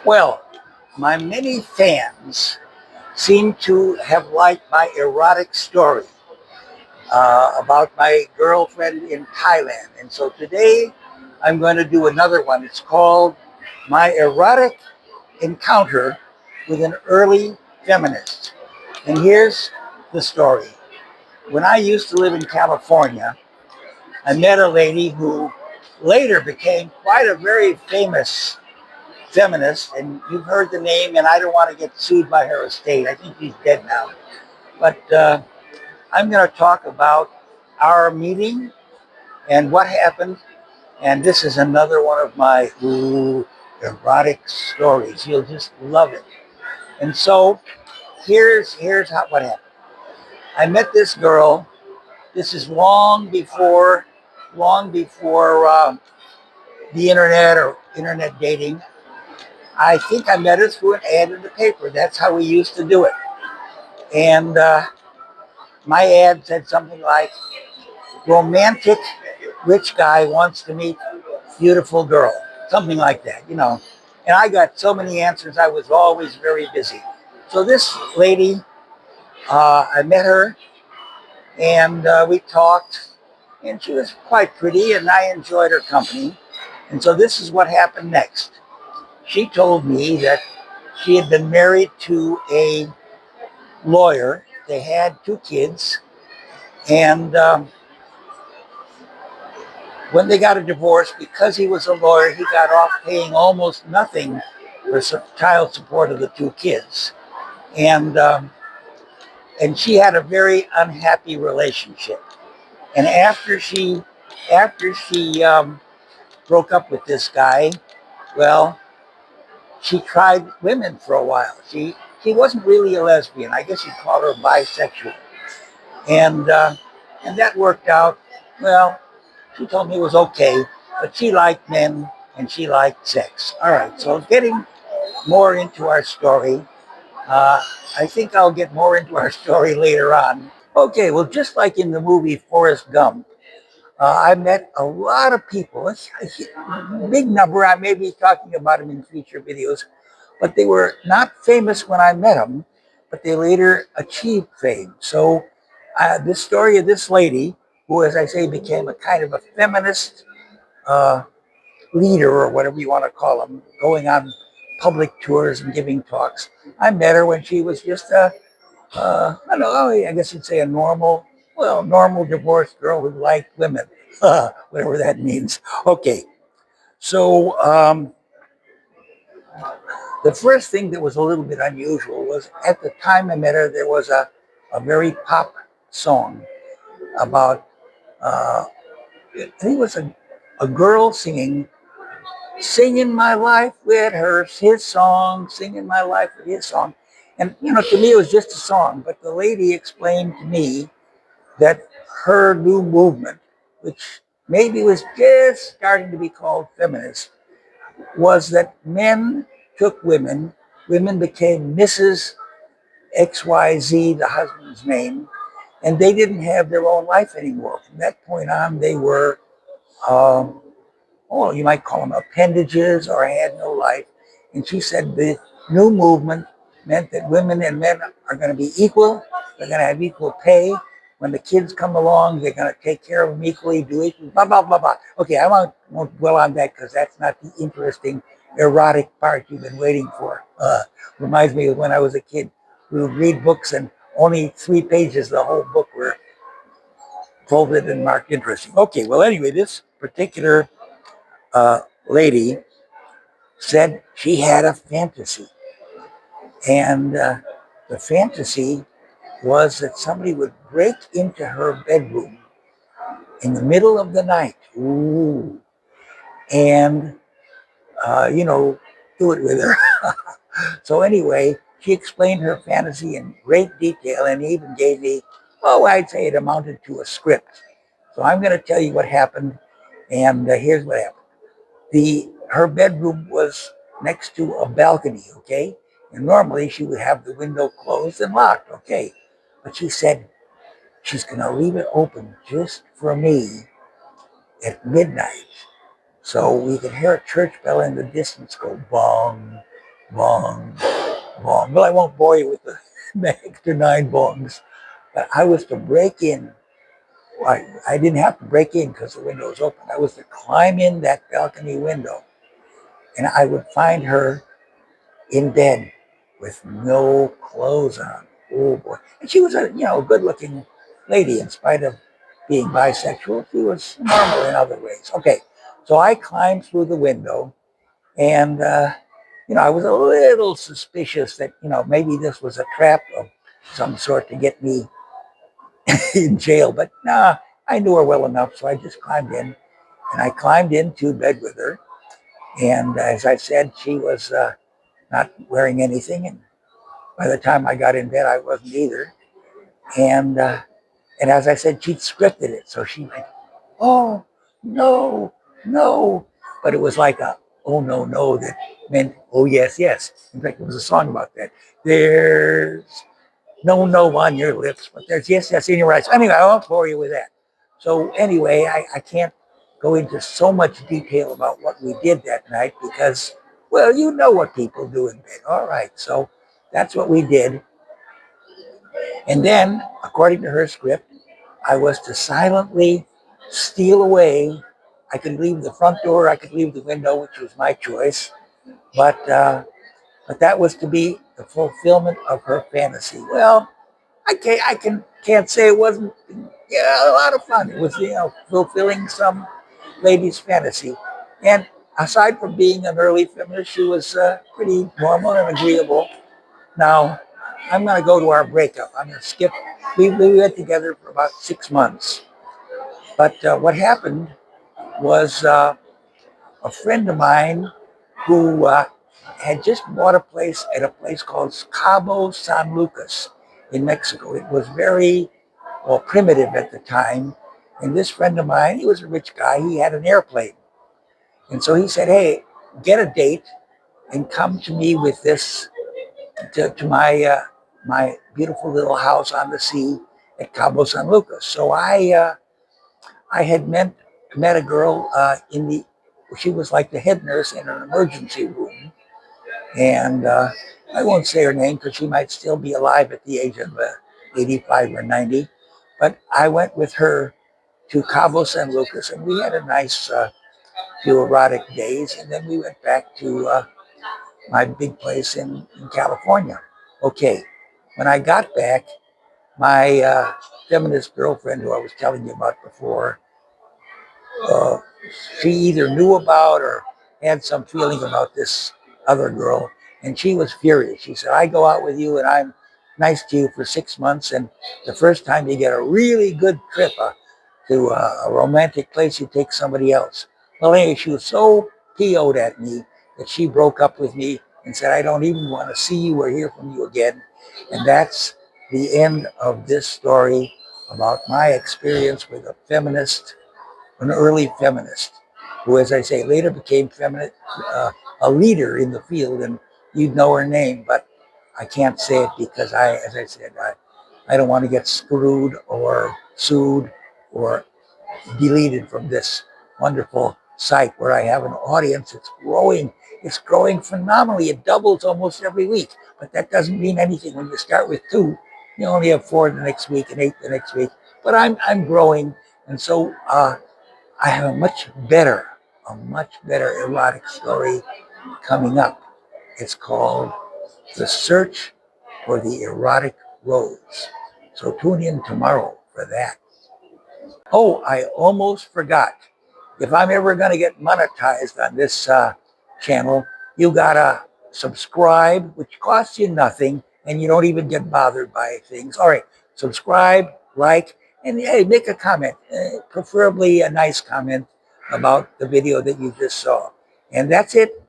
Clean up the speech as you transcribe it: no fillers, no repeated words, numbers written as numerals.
Well, my many fans seem to have liked my erotic story about my girlfriend in Thailand. And so today I'm going to do another one. It's called My Erotic Encounter with an Early Feminist. And here's the story. When I used to live in California, I met a lady who later became quite a very famous feminist, and you've heard the name, and I don't want to get sued by her estate. I think she's dead now. But I'm going to talk about our meeting and what happened. And this is another one of my erotic stories. You'll just love it. And so what happened. I met this girl. This is long before the internet or internet dating. I think I met her through an ad in the paper. That's how we used to do it. And my ad said something like, romantic rich guy wants to meet beautiful girl, something like that. And I got so many answers. I was always very busy. So this lady, I met her and we talked, and she was quite pretty and I enjoyed her company. And so this is what happened next. She told me that she had been married to a lawyer. They had two kids, and when they got a divorce, because he was a lawyer, he got off paying almost nothing for child support of the two kids, and and she had a very unhappy relationship. And after she broke up with this guy, well, she tried women for a while. She wasn't really a lesbian. I guess you'd call her bisexual, and and that worked out well. She told me it was okay, but she liked men and she liked sex. All right, so getting more into our story, uh, I think I'll get more into our story later on. Okay, well, just like in the movie Forrest Gump, I met a lot of people, a big number. I may be talking about them in future videos, but they were not famous when I met them, but they later achieved fame. So this story of this lady, who, as I say, became a kind of a feminist uh, leader or whatever you want to call them, going on public tours and giving talks. I met her when she was just I don't know, I guess you'd say a normal divorced girl who liked women, whatever that means. Okay, so the first thing that was a little bit unusual was at the time I met her, there was a very pop song about, I think it was a girl singing my life with his song, singing my life with his song. And, to me, it was just a song. But the lady explained to me that her new movement, which maybe was just starting to be called feminist, was that men took women, women became Mrs. XYZ, the husband's name, and they didn't have their own life anymore. From that point on, they were um, you might call them appendages or had no life. And she said the new movement meant that women and men are going to be equal. They're going to have equal pay. When the kids come along, they're going to take care of them equally, do equal, blah, blah, blah, blah. Okay, I won't dwell on that because that's not the interesting, erotic part you've been waiting for. Reminds me of when I was a kid. We would read books and only 3 pages of the whole book were folded and marked interesting. Okay, well, anyway, this particular uh, lady said she had a fantasy. And the fantasy was that somebody would break into her bedroom in the middle of the night. Ooh. And, do it with her. So anyway, she explained her fantasy in great detail and even gave me, I'd say it amounted to a script. So I'm going to tell you what happened. And here's what happened. Her bedroom was next to a balcony, okay? And normally she would have the window closed and locked, okay? But she said she's going to leave it open just for me at midnight. So we could hear a church bell in the distance go bong, bong, bong. Well, I won't bore you with the extra 9 bongs, but I was to break in. I didn't have to break in because the window was open. I was to climb in that balcony window, and I would find her in bed with no clothes on. Oh boy! And she was a good-looking lady in spite of being bisexual. She was normal in other ways. Okay, so I climbed through the window, and I was a little suspicious that maybe this was a trap of some sort to get me in jail. But nah, I knew her well enough, so I just climbed in, and I climbed into bed with her. And as I said, she was not wearing anything, and by the time I got in bed, I wasn't either. And as I said, she'd scripted it, so she went, "Oh no, no," but it was like a "oh no, no" that meant "oh yes, yes." In fact, there was a song about that. There's no, no on your lips, but there's yes, yes in your eyes. Anyway, I won't bore you with that. So anyway, I can't go into so much detail about what we did that night because, well, you know what people do in bed. All right, so that's what we did. And then, according to her script, I was to silently steal away. I could leave the front door, I could leave the window, which was my choice, but that was to be the fulfillment of her fantasy. Well, I can't say it wasn't, yeah, a lot of fun. It was fulfilling some lady's fantasy, and aside from being an early feminist, she was pretty normal and agreeable. Now, I'm going to go to our breakup. I'm going to skip. We went together for about 6 months, but what happened was a friend of mine who had just bought a place at a place called Cabo San Lucas in Mexico. It was very primitive at the time. And this friend of mine, he was a rich guy. He had an airplane. And so he said, "Hey, get a date and come to me with this, to my beautiful little house on the sea at Cabo San Lucas." So I had met a girl she was like the head nurse in an emergency room. And I won't say her name because she might still be alive at the age of 85 or 90. But I went with her to Cabo San Lucas, and we had a nice few erotic days. And then we went back to my big place in California. Okay, when I got back, my feminist girlfriend, who I was telling you about before, uh, she either knew about or had some feeling about this other girl, and she was furious. She said, "I go out with you and I'm nice to you for 6 months, and the first time you get a really good trip to a romantic place, you take somebody else." Well, anyway, she was so PO'd at me that she broke up with me and said, "I don't even want to see you or hear from you again." And that's the end of this story about my experience with an early feminist, who, as I say, later became a leader in the field, and you'd know her name, but I can't say it because as I said, I don't want to get screwed or sued or deleted from this wonderful site where I have an audience. It's growing. It's growing phenomenally. It doubles almost every week, but that doesn't mean anything when you start with 2. You only have 4 the next week and 8 the next week. But I'm growing, and so I have a much better erotic story coming up. It's called The Search for the Erotic Rose. So tune in tomorrow for that. Oh, I almost forgot. If I'm ever going to get monetized on this channel, you got to subscribe, which costs you nothing, and you don't even get bothered by things. All right, subscribe, like, and hey, make a comment, preferably a nice comment about the video that you just saw. And that's it.